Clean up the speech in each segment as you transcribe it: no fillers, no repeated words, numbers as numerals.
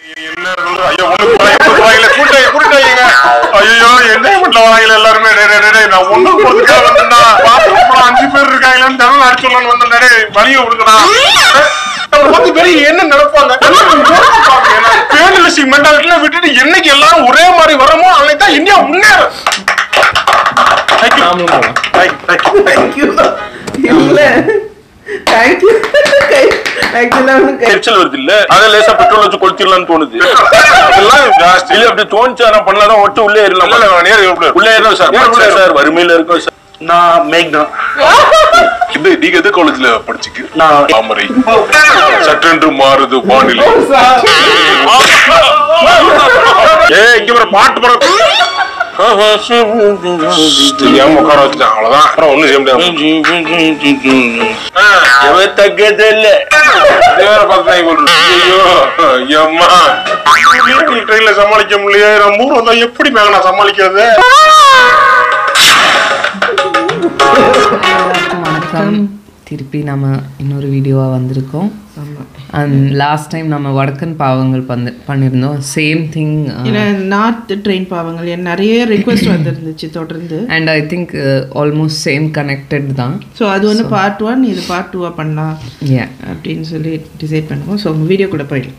ஐயோ என்ன பண்ணல எல்லாருமே நான் ஒண்ணு போறதுக்காக வந்தேன்டா. பாத்ரூம்ல 5 பேர் இருக்காங்களான்னு ஜன்னல் அடிச்சுடலான்னு வந்தேன். வலிய விடுக்கடா. என்ன நடப்பாங்க பேனலிஸ்டிக் மென்டாலிட்டில விட்டுட்டு என்னைக்கு எல்லாரும் ஒரே மாதிரி வரமோ அன்னைக்கு தான் இந்தியா முன்னேறும். வருது இல்ல அதை லேசா பெட்ரோல் வச்சு கொளுத்திடலாம்னு தோணுது. அப்படி தோணுச்சு பண்ணலாம் ஒட்டு உள்ளே ஏறலாம். உள்ளே ஏறலாம் சார் வறுமையில இருக்கும் சார். நான் மேக்னா நீங்க எது காலேஜ்ல படிச்சுக்கு? நான் தாமரை. சற்றென்று மாறுது வானிலை. இங்க ஒரு பாட்டு படம் தெரியாம உட்கார வச்சுட்டான். அவ்வளவுதான். அப்புறம் ஒண்ணும் செய்ய முடியாது. ட்ரெயின்ல சமாளிக்க முடியல. நம்ம ஊர் வந்தா எப்படி மேல சமாளிக்கிறது? வணக்கம். திருப்பி நம்ம இன்னொரு வீடியோவா வந்திருக்கோம். அண்ட் லாஸ்ட் டைம் நம்ம வடக்கன் பாவங்கள் பண்ணியிருந்தோம். சேம் திங் நார்த் ட்ரெயின் பாவங்கள் நிறைய ரிக்வெஸ்ட் வந்துருந்துச்சு தொடர்ந்து. And I think almost same connected தான். ஸோ அது வந்து பார்ட் 1, இது பார்ட் 2 பண்ணலாம் அப்படின்னு சொல்லி டிசைட் பண்ணுவோம். ஸோ வீடியோ கூட போயிடலாம்.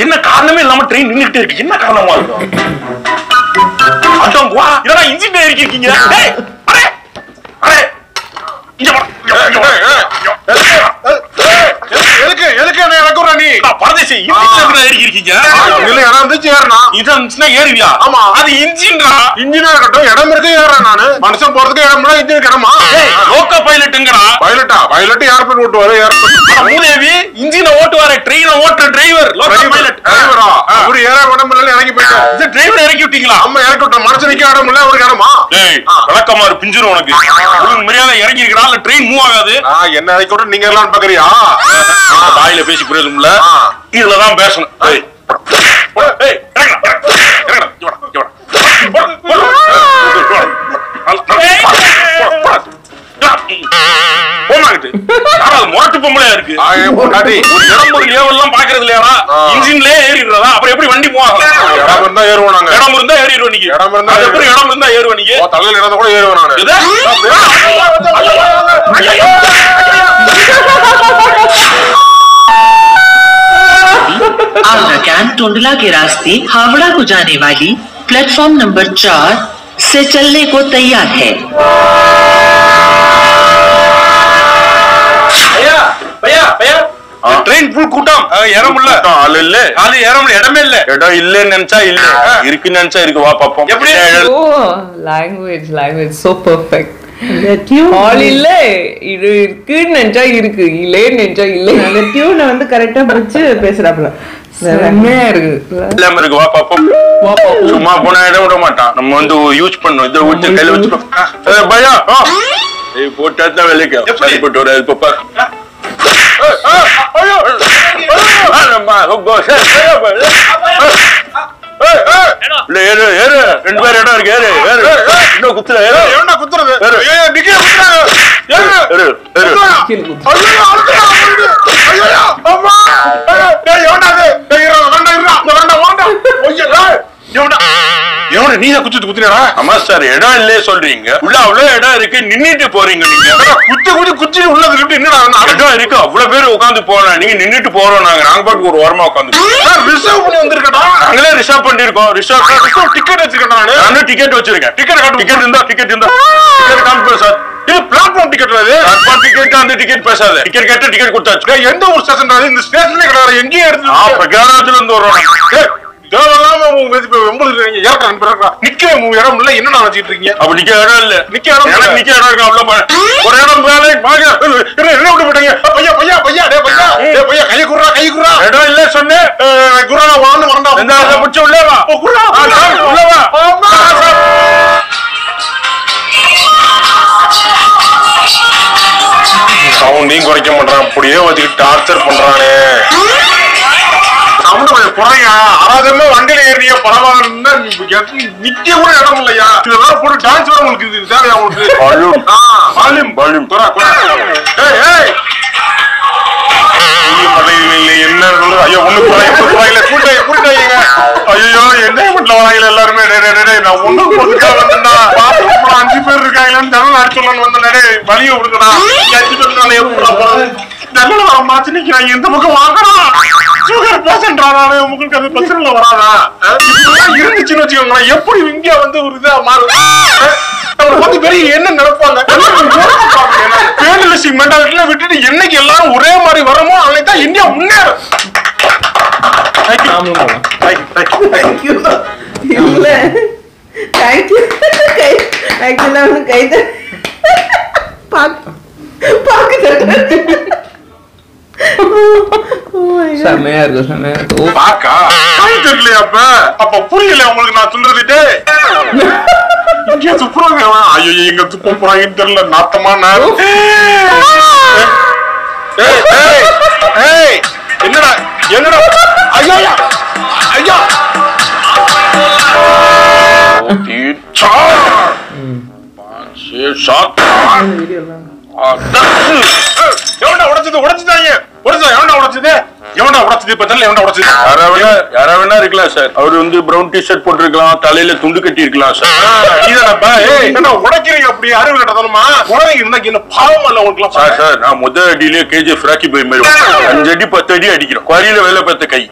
என்ன காரணமே இல்லாம ட்ரெயின் நின்னுட்டே இருக்கு. என்ன காரணமா இருக்கும்? இன்ஜின் இருக்கீங்க. மனுஷன் போறதுக்கு இடம் இன்ஜின் இடமா? லோக்கல் பைலட்டுங்கடா. பைலட்டா? பைலட் ஏர்போர்ட் ஓட்டுவாரு. மூதேவி இன்ஜினை ஓட்டுவாரு. ட்ரெயினை ஓட்டுற டிரைவர் லோக்கல் பைலட். டிரைவரா? அவரு ஏற இடம் இல்ல இறங்கி போயிட்டாரு. இது டிரைவர் இறக்கி விட்டீங்களா? ஆமா இறக்கி விட்டோம். மனுஷன் நிக்க இடம் இல்ல அவருக்கு இடமா? விளக்கமாறு பிஞ்சிரும் உனக்கு. மரியாதை இறங்கி இருக்கிறா ட்ரெயின் மூவ் ஆகாது. என்ன இறக்கி விட்டு நீங்க எல்லாம் பாக்குறியா? வாயில பேசி புரியுதுல. இதுலதான் பேசணும். மோட்டு பொம்பளையா இருக்கு. பாக்குறது இல்லையா? இன்ஜின்லயே ஏறிடுறதா? அப்புறம் எப்படி வண்டி போவாங்க? இடம் இருந்தா ஏறுவோம் நாங்க. இடம் இருந்தா ஏறிடுவோம் நீங்க. இடம் இருந்தா எப்படி இடம் இருந்தா ஏறுவோம் நீங்க? தலையில இருந்தா கூட ஏறுவோம் நானு. आगरा कैंट टोंडला के रास्ते हावड़ा को जाने वाली प्लेटफॉर्म नंबर 4 से चलने को तैयार है। ட்ரெயின் ஃபுல் கூட்டம். ஏறமுல்ல. ஆள் இல்ல. ஆளு ஏறமுல்ல. இடமே இல்ல. இடம் இல்லன்னு நினைச்சா இல்ல, இருக்கு நினைச்சா இருக்கு. வா பாப்போம். எப்படி? Language so perfect. ஆல் இல்ல, இது இருக்குன்னு நினைச்சா இருக்கு, இல்லன்னு நினைச்சா இல்ல. அந்த டியூனை வந்து கரெக்டா பிடிச்சு பேசுறாப்ல. செம்மையா இருக்கு. எல்லாம் இருக்கு. வா பாப்போம். சும்மா போனா இடம் விட மாட்டான். நம்ம வந்து யூஸ் பண்ணணும். இதை வச்சு கையில வச்சு பையா போட்டா வேலைக்கு போட்டு வர பாப்பா. ரெண்டு பேர் இடம் இருக்கு. இன்னும் குத்துற குத்துறது நீதான் குத்து குத்துறா? ஆமா சார், இடம் இல்லையே சொல்றீங்க. உள்ள அவ்வளவு இடம் இருக்கு, நின்னுட்டு போறீங்க நீங்க. குத்து குத்தி குச்சி உள்ளது என்னடா இடம் இருக்கு, அவ்வளவு பேர் உட்காந்து போறோம். நீங்க நின்னுட்டு போறோம். நாங்க பாட்டு ஒரு வாரமா உட்காந்து ரிசர்வ் பண்ணி வந்திருக்கா? நாங்களே ரிசர்வ் பண்ணிருக்கோம். ரிசர்வ் டிக்கெட் வச்சிருக்கேன். நானும் டிக்கெட் வச்சிருக்கேன். டிக்கெட் இருந்தா காமிப்பேன் சார். இது பிளாட்ஃபார்ம் டிக்கெட். டிக்கெட் அந்த டிக்கெட் பேசாத. டிக்கெட் கேட்டு டிக்கெட் கொடுத்தாச்சு. எந்த ஒரு ஸ்டேஷன்? இந்த ஸ்டேஷனே கிடையாது. எங்கேயும் எடுத்து பிரகாரத்துல இருந்து வரோம். நிக்க இடம் இல்ல. என்ன நினைச்சிட்டு இருக்கீங்க? அப்ப நிக்க இடம் இல்ல. நிக்க இடம் இருக்கு. அவ்வளவு ஒரு இடம் என்ன விட்டு போட்டீங்க? பையா பையா பையா பையா கை குறா இடம் இல்ல சொன்னேன். குரா வான்னு வரண்டா. பிடிச்ச உள்ளவா உள்ளவா. சவுண்டையும் குறைக்க மாட்டான், அப்படியே வச்சுக்கிட்டு டார்ச்சர் பண்றானே. அராஜமே வண்டியில ஏறிய பரவாயில்ல, நிக்க கூட இடம் இல்லையா? இதெல்லாம் போட்டு டான்ஸ் வர உங்களுக்கு தேவையா? உங்களுக்கு என்ன ஐயோ ஒண்ணு ஐயோ என்ன வீட்டுல வராங்க எல்லாருமே. நான் ஒண்ணு பொறுத்துக்கா வந்தேன்டா, 5 பேர் இருக்காங்களான்னு ஜன்னல் அடிச்சோம்னு வந்தேன். வழியை விடுங்கடா, 5 பேர் எப்படி ஜன்னல் வர மாச்சு நிக்கிறாங்க. இந்த பக்கம் வாங்கலாம், சுகர் பேசன்டா. நானு உங்களுக்கு அது பிரச்சனை வராதா? இருந்துச்சுன்னு வச்சுக்கோங்களேன், எப்படி இங்க வந்து ஒரு இதா மாறும். பெரிய என்ன நினைப்பாங்க, பேனலிஸ்டிக் மென்டாலிட்டில விட்டுட்டு என்னைக்கு எல்லாரும் ஒரே மாதிரி வரமோ அன்னைக்கு தான் இந்தியா முன்னேறும். செமையா இருக்கு. பாக்கா தெரியலையா? அப்ப புரியல உங்களுக்கு நான் சொல்றதுட்டு. இங்க துப்புறாங்க, ஐயோ எங்க துப்ப போறாங்கன்னு தெரியல. நாத்தமா என்னடா என்னடா ஐயா ஐயா உடைச்சது உடைச்சுதாங்க உடைச்சா எவன்டா உடைச்சது? எவன்டா உடைச்சது? இப்ப தெரியல எவன்டா உடைச்சது? யாரா வேணா இருக்கலாம் சார். அவரு வந்து பிரவுன் டிஷர்ட் போட்டிருக்கலாம், தலையில துண்டு கட்டி இருக்கலாம் சார். என்ன உடைக்கிறீங்க அப்படி? அறிவு கட்டணுமா? உடனே இருந்தா என்ன பாவம் இல்ல உங்களுக்கு? சார் சார் நான் முதல் அடியிலே கேஜிஎஃப் ராக்கி போய் மாதிரி 5 அடி 10 அடி அடிக்கிறோம். குவாரியில வேலை பார்த்த கை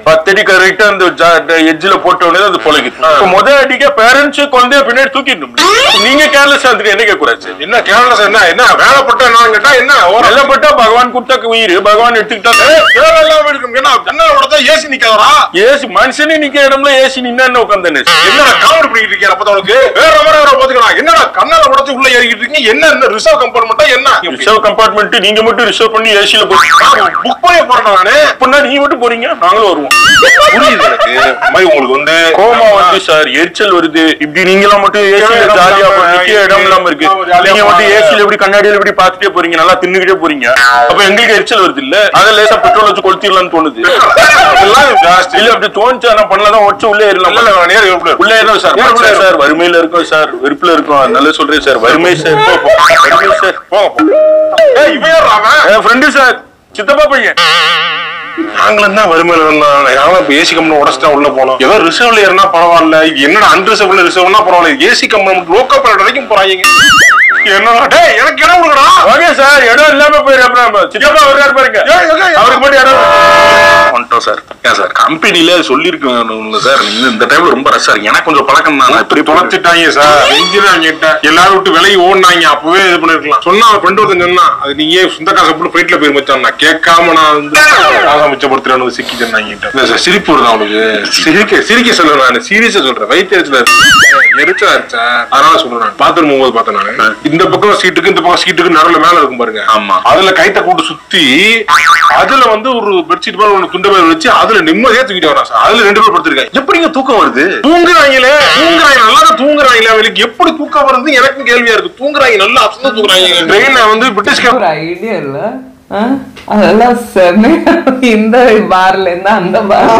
10 அடி கரெக்டா அந்த எட்ஜில போட்ட உடனே அது பொழைக்குது. முதல் அடிக்க பேரண்ட்ஸ் குழந்தைய பின்னாடி தூக்கிட்டு நீங்க கேர்லெஸ் ஆகுது. என்ன கேட்கக்கூடாது? என்ன கேர்லெஸ்? என்ன என்ன வேலைப்பட்ட என்ன கேட்டா என்ன வேலைப்பட்டா பகவான் கொடுத்த உயிர் பகவான் எடுத்துக்கிட்டா ஏசி நிக்காதா? ஏசி மனுஷனே நிக்க இடம்ல ஏசி நின்னு உட்காந்து என்ன காமெடி பண்ணிட்டு இருக்கீங்க? அப்ப உனக்கு வேற மாதிரி பாத்துக்கலாம். என்னடா கண்ணால உடச்சு உள்ள ஏறிக்கிட்டு இருக்கீங்க? என்ன ரிசர்வ் கம்பார்ட்மெண்டா? என்ன ரிசர்வ் கம்பார்ட்மெண்ட்? நீங்க மட்டும் ரிசர்வ் பண்ணி ஏசில போய் புக் பண்ணி போறேன் நானு. அப்படின்னா நீங்க மட்டும் போறீங்க, நாங்களும் வருவோம். புரியுது எனக்கு. உங்களுக்கு வந்து கோமா வந்து சார் எரிச்சல் வருது. இப்படி நீங்க எல்லாம் மட்டும் ஏசில ஜாலியா நிக்க இடம் இல்லாம இருக்கு. நீங்க மட்டும் ஏசில எப்படி கண்ணாடியில எப்படி பாத்துட்டே போறீங்க, நல்லா தின்னுகிட்டே போறீங்க. அப்ப எங்களுக்கு எரிச்சல் வருது இல்ல? அதை லேசா பெட்ரோல் வச்சு கொளுத்திடலாம்னு தோணுது. இல்ல அப்படி தோணுச்சு ஆனா பண்ணலாம் உடச்சு உள்ளே ஏறலாம். உள்ள ஏறலாம் சார். சார் வறுமையில இருக்கும் சார், வெறுப்புல இருக்கும். அதனால சொல்றேன் சார், வறுமை சார். வறுமை சார். என் ஃப்ரெண்டு சார், சித்தப்பா பையன். நாங்களும் தான் வறுமையில இருந்தோம். ஏசி கம்பெனி உடச்சுட்டா உள்ள போனோம். ஏதோ ரிசர்வ்ல ஏறினா பரவாயில்ல, என்னடா அன்ரிசர்வ்ல ரிசர்வ்னா பரவாயில்ல, ஏசி கம்பெனி லோக்கல் பரவாயில்ல வரைக்கும் போறாங்க. என்னடா எனக்கு இடம் கொடுக்கடா. ஓகே சார், இடம் இல்லாம போயிரு. அப்புறம் சித்தப்பா வர்றாரு பாருங்க, அவருக்கு மட்டும் இடம் வந்துட்டோம் சார். ஏன் சார் கம்பெனில சொல்லிருக்கேன் சார், நீங்க இந்த டைம்ல ரொம்ப ரஷா இருக்கு. எனக்கு கொஞ்சம் பழக்கம் தான். இப்படி தொலைச்சிட்டாங்க சார், செஞ்சுட்டாங்க. எல்லாரும் விட்டு விலையை ஓடினாங்க. அப்பவே இது பண்ணிருக்கலாம். சொன்னா ஃப்ரெண்ட் ஒருத்தன் சொன்னா, அது நீங்க சொந்த காசை போட்டு ஃபிளைட்ல போய் மச்சான், நான் கேட்காம நான் வந்து காசை மிச்சப்படுத்துறேன்னு சிக்கி சொன்னாங்க. சிரிப்பு வருது அவனுக்கு. சிரிக்க சொல்றேன், நான் சீரியஸா சொல்றேன். வயிற்று எரிச்சலா இருச்சா, அதனால சொல்றேன். பாத்ரூம் போகும்போது பார்த்தேன் நானு. இந்த பக்கம் சீட்டுக்கு இந்த பக்கம் சீட்டுக்கு நடுவுல மேல இருக்கும் பாருங்க. ஆமா, அதுல கைத்த கூட்டு சுத்தி அதுல வந்து ஒரு பெட்ஷீட் மேல ஒண்ணு துண்டு மேல வச்சு அதுல நிம்மதியா தூக்கிட்டு வரா சார். அதுல 2 பேர் படுத்திருக்காங்க. எப்படிங்க தூக்கம் வருது? தூங்குறாங்களே, நல்லா தூங்குறாங்களே. அவங்களுக்கு எப்படி தூக்கம் வருது எனக்கும் கேள்வியா இருக்கு. தூங்குறாங்க, நல்லா அசந்து தூங்குறாங்க. ட்ரெயின்ல வந்து பிரிட்டிஷ் ஒரு ஐடியா இல்ல. அதெல்லாம் செமையா இந்த பார்ல இருந்து அந்த பார்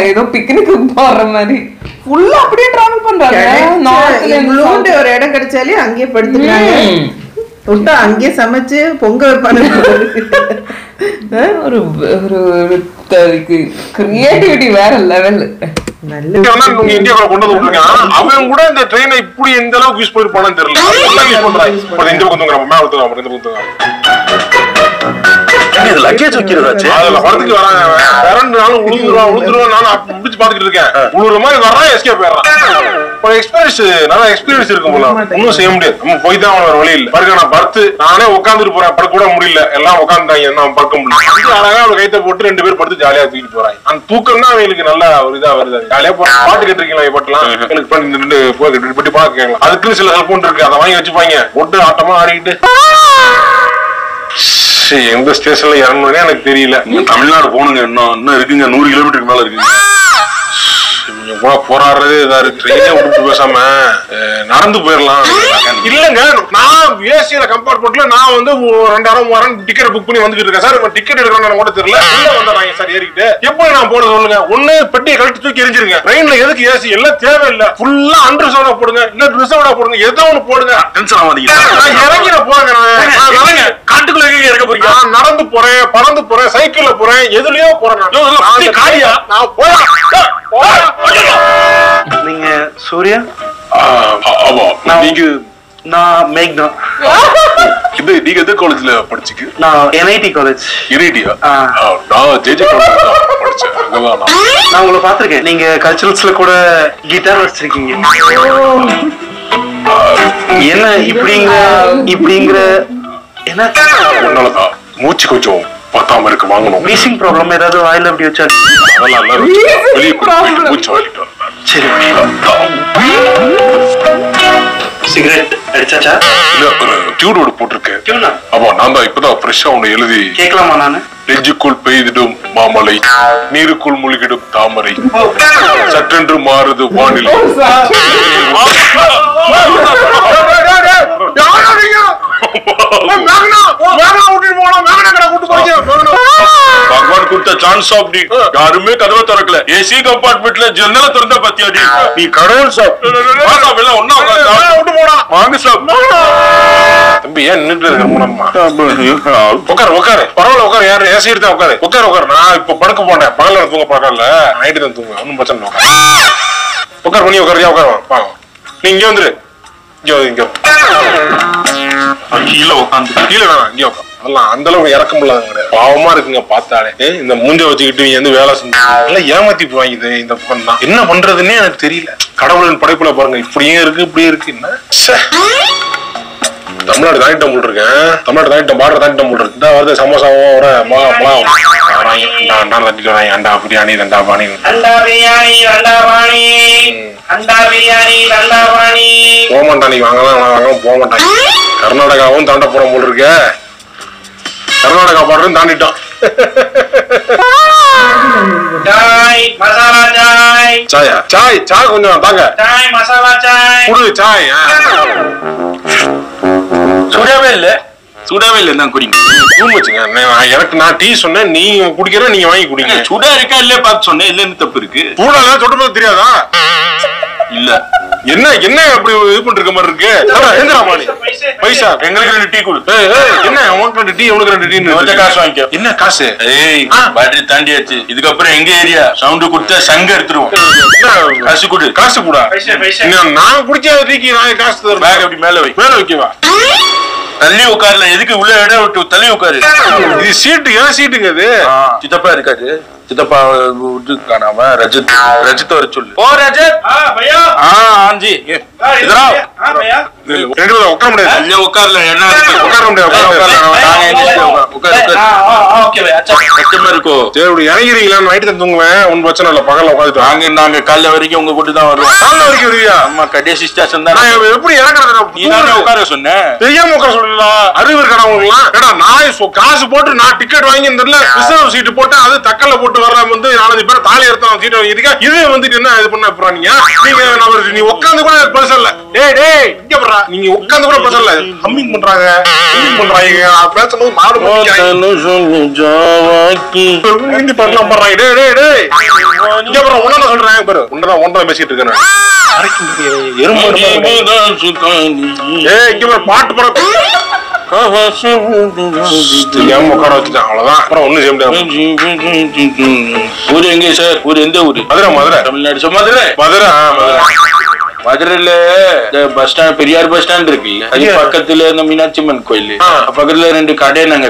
ஏதோ பிக்னிக்கு போற மாதிரி ஃபுல்லா அப்படியே டிராவல் பண்றாங்க. ஒரு இடம் கிடைச்சாலே அங்கேயே படுத்துக்கிறாங்க. தொட்டா அங்கேயே சமைச்சு பொங்க வைப்பாங்க. ஒரு ஒரு கிரியேட்டிவிட்டி வேற லெவல். இந்தியாவுல கொண்டு வந்து அவன் கூட இந்த ட்ரெயினை இப்படி எந்த அளவுக்கு யூஸ் பண்ணிருப்பானு தெரியல. இந்த பக்கம் லக்கேஜ் வைக்கிறதாச்சு. அதுல படத்துக்கு வராங்க, பிறந்தாலும் உழுந்துருவான். நானும் முடிச்சு பாத்துக்கிட்டு இருக்கேன். உழுற மாதிரி வர்றான், எஸ்கே போயிடுறான். எக்ஸ்பீரியன்ஸ் நல்ல எக்ஸ்பீரியன்ஸ் இருக்கும் போல. ஒன்னும் செய்ய முடியாது, நம்ம போய் தான் வர வழி இல்ல. பாருங்க நான் படுத்து நானே உட்காந்துட்டு போறேன், படுக்க கூட முடியல. எல்லாம் உட்காந்துட்டாங்க, என்ன படுக்க முடியல. அழகா அவளை கைத்த போட்டு 2 பேர் படுத்து ஜாலியா தூக்கிட்டு போறாங்க. அந்த தூக்கம் தான் அவங்களுக்கு நல்ல ஒரு இதா வருது. ஜாலியா பாட்டு கேட்டிருக்கீங்களா? பாட்டுலாம் எனக்கு பட்டி பாட்டு கேட்கலாம். அதுக்குன்னு சில ஹெல்ப் இருக்கு, அதை வாங்கி வச்சுப்பாங்க. போட்டு ஆட்டமா ஆடிக்கிட்டு எந்த ஸ்டேஷன்ல இறங்கணும்னே எனக்கு தெரியல. தமிழ்நாடு போகணுங்க, இன்னும் இருக்குங்க, 100 கிலோமீட்டருக்கு மேல இருக்குங்க. கொஞ்சம் கூட போராடுறது ஏதாவது ட்ரெயினே விட்டு பேசாம நடந்து போயிடலாம். இல்லங்க, நான் ஏசியில கம்பார்ட்மெண்ட்ல நான் வந்து 2000-3000 டிக்கெட் புக் பண்ணி வந்துட்டு இருக்கேன் சார். டிக்கெட் எடுக்கணும்னு கூட தெரியல. உள்ள வந்தாங்க சார் ஏறிக்கிட்டு. எப்படி நான் போறது சொல்லுங்க? ஒண்ணு பெட்டியை கழட்டி தூக்கி எரிஞ்சிருங்க. ட்ரெயின்ல எதுக்கு ஏசி? எல்லாம் தேவையில்லை. ஃபுல்லா அண்டர்சோடா போடுங்க, இல்ல ரிசர்வ்டா போடுங்க, ஏதோ ஒண்ணு போடுங்க. டென்ஷன் ஆகாதீங்க. நான் இறங்கிட போறேங்க. நான் காட்டுக்குள்ள இருக்க போறீங்க. நான் நடந்து போறேன், பறந்து போறேன், சைக்கிள்ல போறேன், எதுலயோ போறேன். நான் போறேன். நீங்க சூர்யா? ஆமா. நீங்க? நான் மேக்னா. இது நீங்க எந்த காலேஜ்ல படிச்சீங்க? நான் என்ஐடி காலேஜ். என்ஐடியா? நான் ஜேஜே காலேஜ் தான் படிச்சேன். அங்கதான் நான் உங்களை பாத்திருக்கேன். நீங்க கல்ச்சுரல்ஸ்ல கூட கிட்டார் வச்சிருக்கீங்க. என்ன இப்படிங்கிற என்ன? உன்னாலதான் மூச்சு கொஞ்சம் பத்தாம இருக்கு, வாங்கணும். வீசிங் ப்ராப்ளம் ஏதாவது வாயில அப்படி வச்சா? அதெல்லாம் வெளியே மூச்சு வாங்கிட்டு. சரி. சிகரெட் அடிச்சாச்சா? இல்ல, ஒரு டியூனோட போட்டிருக்கேன். ஆமா, நான் தான் இப்பதான் ஃப்ரெஷ்ஷா ஒண்ணு எழுதி. கேட்கலாமா நானு? நெஞ்சுக்குள் பெய்திடும் மாமலை, நீருக்குள் மூழ்கிடும் தாமரை, சற்றென்று மாறுது வானிலை. பகவான் கொடுத்த சான்ஸ் அப்படி யாருமே கதவை திறக்கல. ஏசி கம்பார்ட்மெண்ட்ல ஜன்னல திறந்த பத்தியாடி நீ கடவுள் சாப். ஒன்னா வாங்க சாப். தம்பி ஏன் நின்றுட்டு இருக்க? உட்காரு உட்காரு, பரவாயில்ல உட்காரு. யாரு ஏசி எடுத்தா உட்காரு உட்காரு. நான் இப்ப படுக்க போனேன். பகல தூங்க பழக்கம்ல, நைட்டு தான் தூங்க. ஒன்னும் பிரச்சனை இல்லை. உட்காரு பண்ணி உட்காரு. உட்காரு. நீ இங்க வந்துரு. இங்க கீழே உட்காந்து. கீழே வேணாம், இங்க உட்காந்து. அந்த அளவுக்கு இறக்கம் இல்லாத பாவமா இருக்குங்க பார்த்தாலே. இந்த மூஞ்ச வச்சுக்கிட்டு நீ வந்து வேலை செஞ்சு எல்லாம் ஏமாத்தி வாங்கிது. இந்த பண்ணா என்ன பண்றதுன்னே எனக்கு தெரியல. கடவுளின் படைப்புல பாருங்க, இப்படியும் இருக்கு இப்படியும் இருக்கு. என்ன தமிழ்நாடு தாண்டிட்டம் போல் இருக்கேன். தமிழ்நாடு தாண்டிட்டம், பார்டர் தாண்டிட்டம் போல் இருக்கு. இந்த வருது சமோசாவும் வர அண்டா தட்டிட்டு வராங்க. அண்டா பிரியாணி, ரெண்டா பாணி, போக மாட்டான். நீ வாங்கலாம் போக மாட்டாங்க. கர்நாடகாவும் தாண்ட போற போல் இருக்க. கர்நாடகா பார்டரும் தாண்டிட்டோம். சாயா சாய் கொஞ்சம் தாங்க. சாய் சூடாவே இல்ல தான் குடிங்க. எனக்கு நான் டீ சொன்னேன், நீ குடிக்கிற, நீங்க வாங்கி குடிங்க. சூடா இருக்கா இல்லையா பார்த்து சொன்னேன். இல்லன்னு தப்பு இருக்கு. சூடாதான் சொல்றது தெரியாதா? இல்ல என்ன அப்படி இது பண்ற மாதிரி இருக்கு. பைசா எங்களுக்கு 2 டீ கொடு. என்ன உனக்கு 2 டீ, உனக்கு 2 டீ. கொஞ்சம் காசு வாங்கிக்கோ. என்ன காசு? பேட்டரி தாண்டியாச்சு. இதுக்கப்புறம் எங்க ஏரியா சவுண்ட் கொடுத்தா சங்க எடுத்துருவோம். காசு கொடு. காசு கூட நான் குடிச்ச டீக்கு நான் காசு தருவேன். பேக் அப்படி மேல வைக்கவா? தள்ளி உட்காருல. எதுக்கு உள்ள இடம் விட்டு தள்ளி உட்காரு. இது சீட்டு. ஏன் சீட்டுங்க அது? சித்தப்பா இருக்காது. சித்தப்பா விட்டு காணாம ரஜித் வர சொல்லு. ஓ ரஜித். ஆஞ்சி உட்கார முடியாது. உட்கார்ல என்ன உட்கார முடியாது. இறங்கிறீங்களா? நைட்டு தான் தூங்குவேன். ஒன்னும் பிரச்சனை இல்லை. பகல உட்காந்துட்டு நாங்க காலைல வரைக்கும் உங்க கூட்டு தான் வருவோம். காலைல வரைக்கும் வருவியா? ஆமா, கடைசி ஸ்டேஷன் தான். எப்படி இறங்குறது? உட்கார சொன்னேன். தெரியாம உட்கார சொல்லலாம். அறிவு இருக்கா உங்களுக்குலாம்? ஏடா நான் காசு போட்டு நான் டிக்கெட் வாங்கி இந்த ரிசர்வ் சீட்டு போட்டு அது தக்கல்ல போட்டு வர்ற வந்து 4 பேர் தாலி எடுத்தான் சீட்டு வாங்கிருக்க. இது வந்துட்டு என்ன இது பண்ண போறாங்க? நீ உட்காந்து கூட பிரச்சனை இல்ல. டேய் இங்க போறா. நீங்க உட்காந்து கூட பிரச்சனை இல்ல. ஹம்மிங் பண்றாங்க. பேசும்போது மாடு ஹிந்தி பாட்டுலாம் பண்றாங்க. டேய் இங்க போற ஒன்னா சொல்றேன் பாரு. ஒன்றரை பேசிட்டு இருக்கேன். இங்க போற பாட்டு போற உட்கார வச்சுட்டான். அவ்வளவுதான். அப்புறம் ஒண்ணும் செய்ய முடியாது. ஊரு எங்க சார்? ஊரு எந்த ஊரு? மதுரை. தமிழ்நாடு. மதுரை. மதுரையில bus stand, Periyar bus stand இருக்கு. அது பக்கத்துல இந்த மீனாட்சி அம்மன் கோயில் பக்கத்துல 2 கடை நாங்க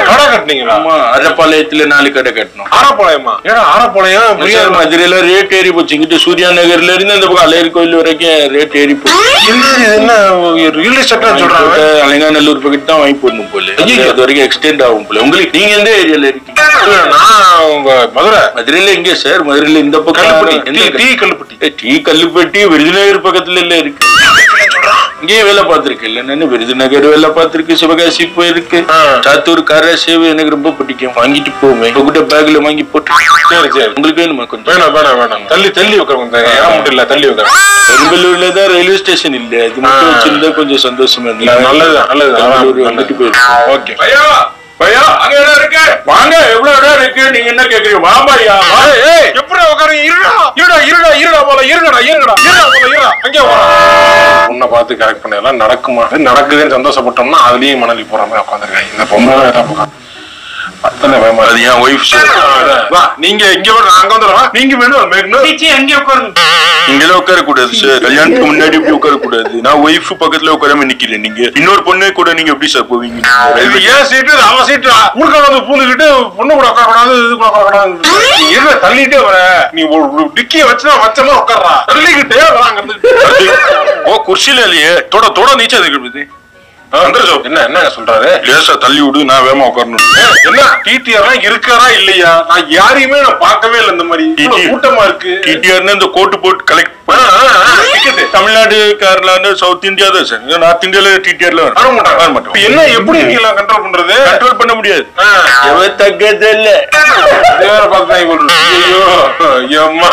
கடை கட்டினீங்களா? ஆமா, அரப்பாளையத்துல 4 கடை கட்டணும். அரப்பாளையமா? ஏன்னா அரப்பாளையம் பெரியார் மதுரையில ரேட் ஏறி போச்சு. இங்கிட்டு சூர்யா நகர்ல இருந்து இந்த பக்கம் அலையர் கோயில் வரைக்கும் ரேட் ஏறி போச்சு. என்ன ரியல் எஸ்டேட் சொல்றாங்க? அலங்காநல்லூர் பக்கத்து தான் வாங்கி போடணும் போல. அது வரைக்கும் எக்ஸ்டெண்ட் ஆகும் போல. உங்களுக்கு நீங்க எந்த ஏரியால இருக்கீங்க? மதுரையில எங்க சார்? மதுரையில இந்த பக்கம் டீ கல்லுப்பட்டி. விருதுநகர் பக்கத்துல இல்ல இருக்கு. இங்கேயே வேலை பார்த்திருக்கு இல்ல, நான் விருதுநகர் வேலை பார்த்திருக்கு, சிவகாசி போயிருக்கு, சாத்தூர் கார சேவை எனக்கு ரொம்ப பிடிக்கும். வாங்கிட்டு போவேன், உங்ககிட்ட பேக்ல வாங்கி போட்டு. சரி சரி, உங்களுக்கு வேணுமா? கொஞ்சம் வேணாம் வேணாம் வேணாம், தள்ளி தள்ளி உட்காருங்க, ஏன் முடியல தள்ளி உட்காரு. பெரும்பலூர்ல தான் ரயில்வே ஸ்டேஷன் இல்ல, அது மட்டும் வச்சிருந்தா கொஞ்சம் சந்தோஷமா இருந்தது. நல்லதுதான் நல்லது, வந்துட்டு போயிருக்கு. ஓகே பையா பையா, அங்க இடம் இருக்கு வாங்க. எவ்வளவு இடம் இருக்கு, நீங்க என்ன கேக்குறீங்க? வாபாயா எப்படி உட்காருங்க? இருடா இருடா இருடா இருடா போல, இருங்கடா இருங்கடா இருடா போல, இருடா அங்கே உன்னை பார்த்து கரெக்ட் பண்ணலாம். நடக்குமா? நடக்குதுன்னு சந்தோஷப்பட்டோம்னா அதுலயும் மணலி போற மாதிரி உட்காந்துருக்காங்க இந்த பொம்பளை. அத்தனை பயமா அது என் ஒய்ஃப். நீங்க இங்க அங்க வந்துடுவா, நீங்க வேணும் அங்கே உட்காருங்க. இங்கெல்லாம் உட்கார கூடாது சார், கல்யாணத்துக்கு முன்னாடி எப்படி உட்கார கூடாது. நான் ஒய்ஃப் பக்கத்துல உட்காராம நிக்கிறேன், நீங்க இன்னொரு பொண்ணே கூட நீங்க எப்படி சார் போவீங்க? ஏன் சீட்டு அவன் சீட்டு ஊருக்க வந்து பூந்துக்கிட்டு பொண்ணு கூட உட்கார கூடாது, இது கூட உட்கார கூடாது. என்ன தள்ளிட்டே வர, நீ ஒரு டிக்கிய வச்சுதான் வச்சமா உட்கார்றா, தள்ளிக்கிட்டே வராங்க. ஓ குர்சில இல்லையே, தொட தொட நீச்சல் இருக்குது. என்ன என்ன சொல்றாரு? லேசா தள்ளி விடு, நான் வேகமா உட்காரணும். என்ன டிடிஆர் இருக்காரா இல்லையா? நான் யாரையுமே நான் பார்க்கவே இல்லை. இந்த மாதிரி கூட்டமா இருக்கு. டிடிஆர் இந்த கோட்டு போட்டு collect Tamil Nadu, Kerala, south India தான் சார். நார்த் இந்தியால டிடிஆர்ல வர மாட்டோம். என்ன எப்படி நீங்க கண்ட்ரோல் பண்றது? கண்ட்ரோல் பண்ண முடியாது. தகதல்ல வேற பார்த்தா ஐயோ அம்மா.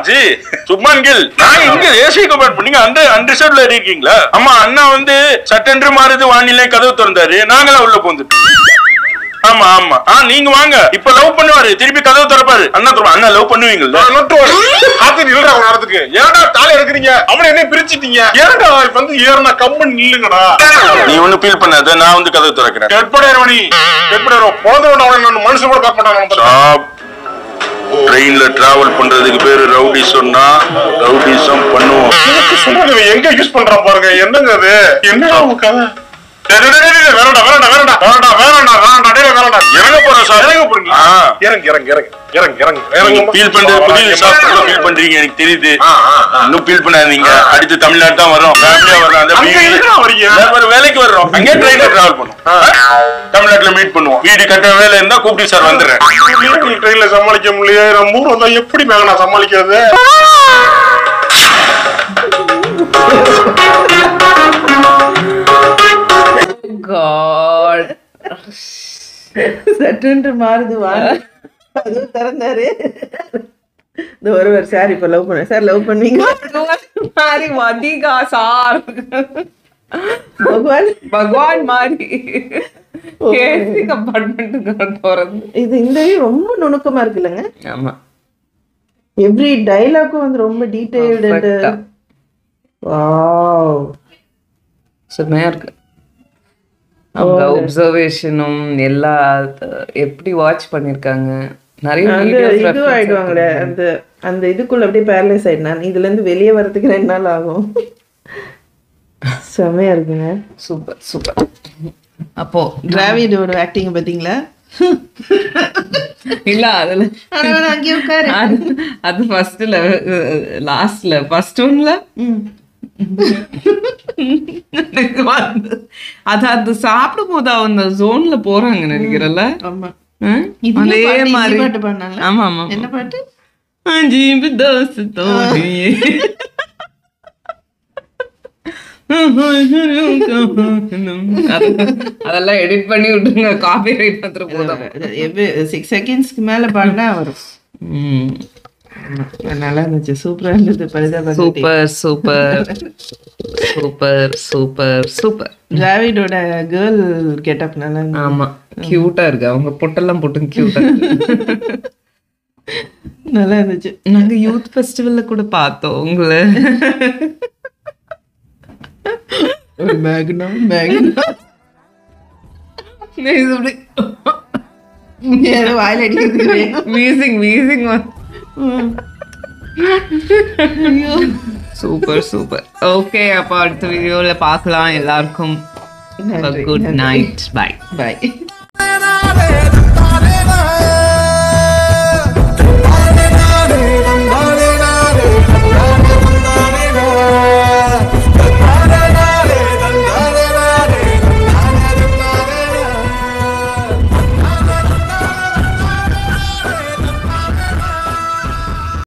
ஜி சுப்மான் கில், நான் இங்க ஏசி கமெண்ட் பண்ணீங்க அன்ரிசர்வ்ல இருக்கீங்களா? ஆமா, அண்ணா வந்து சட்டென்று மாறுது வானிலை கதவு திறந்தாரு, நாங்களாம் உள்ள போந்துட்டோம். ஆமா ஆமா, நீங்க வாங்க. இப்ப லவ் பண்ணுவாரு, திருப்பி கதவு திறப்பாரு. அண்ணா திறப்பா. அண்ணா லவ் பண்ணுவீங்களா? நேரத்துக்கு ஏன்டா தாலி எடுக்கிறீங்க? அவனை என்ன பிரிச்சுட்டீங்க? ஏன்டா வந்து ஏறனா கம்பன் நில்லுங்கடா. நீ ஒண்ணு ஃபீல் பண்ணாத, நான் வந்து கதவு திறக்கிறேன். கெட்படையரவனி கெட்படையரவ போதவன அவனை மனுஷன் கூட பார்க்க மாட்டான். ட்ரெயின்ல டிராவல் பண்றதுக்கு பேரு ரவுடி சொன்னா ரவுடிசம் பண்ணுவோம். சொல்றது எங்க யூஸ் பண்றான் பாருங்க. என்னங்க அது? என்ன கதை? வேறடா வேறடா வேறடா வேறடா வேறடா வேறடா டேய் வேறடா. இறங்க போறோம் சார். இறங்க போறீங்க? இறங்க இறங்க இறங்க இறங்க இறங்க இறங்க. ஃபீல் பண்றது புரியல சார், ஃபீல் பண்றீங்க எனக்கு தெரியுது. இன்னும் ஃபீல் பண்ணாதீங்க. அடுத்து தமிழ்நாடு தான் வரோம், ஃபேமிலியா வரோம். அந்த ஒரு வேலைக்கு வர்றோம், அங்கே ட்ரெயின்ல டிராவல் பண்ணுவோம். தமிழ்நாட்டுல மீட் பண்ணுவோம். வீடு கட்ட வேலை இருந்தா கூப்பிட்டு சார் வந்துடுறேன். ட்ரெயின்ல சமாளிக்க முடியல, நம்ம ஊர் வந்தா எப்படி நான் சமாளிக்கிறது? God. சட்டுன்று மாறுது அதுவும் திறந்தாரு. இந்த ஒருவர் சார் இப்ப லவ் பண்ண சார் லவ் பண்ணீங்க மாறி வதிகா சார் பகவான் பகவான் மாறி ஏசி கம்பார்ட்மெண்ட்டுக்கு போறது. இது இந்த ரொம்ப நுணுக்கமா இருக்குல்லங்க. ஆமா, எவ்ரி டைலாக்கும் வந்து ரொம்ப டீடைல்டு. வாவ், செமையா இருக்கு. அவங்க ஒப்சர்வேஷனும் எல்லா எப்படி வாட்ச் பண்ணிருக்காங்க. நிறைய இது ஆயிடுவாங்களே அந்த அந்த இதுக்குள்ள அப்படியே பேரலைஸ் ஆயிடுனான். இதுல இருந்து வெளியே வர்றதுக்கு 2 நாள் ஆகும். செமையா இருக்குங்க. Super super. அப்போ டிராவிடோட ஆக்டிங் பாத்தீங்களா? இல்ல அதுல அது ஃபர்ஸ்ட்ல லாஸ்ட்ல ஃபர்ஸ்ட் ஒன்ல அது அது சாப்பிடும் போது அந்த ஜோன்ல போறாங்க நினைக்கிறல்ல. அதே மாதிரி பாட்டு பாடினாங்க. ஆமா ஆமா, என்ன பாட்டு? அதெல்லாம் எடிட் பண்ணி விட்டுருங்க, காப்பி ரைட் மாத்திரம் போதும். 6 செகண்ட்ஸ்க்கு மேல பாடினா வரும். நல்லா இருந்துச்சு, சூப்பரா இருந்தது. Super super super super super. டிராவிடோட கேர்ள் கெட்டப் நல்லா இருந்துச்சு. ஆமா, கியூட்டா இருக்கு. அவங்க பொட்டெல்லாம் போட்டு கியூட்டா நல்லா இருந்துச்சு. நாங்க யூத் ஃபெஸ்டிவல்ல கூட பார்த்தோம் உங்களை. மேக்னா வாயில அடிக்கிறது wheezing wheezing. Super super. Okay, அப்போ அடுத்த வீடியோல பார்க்கலாம். எல்லாருக்கும் குட் நைட். By by.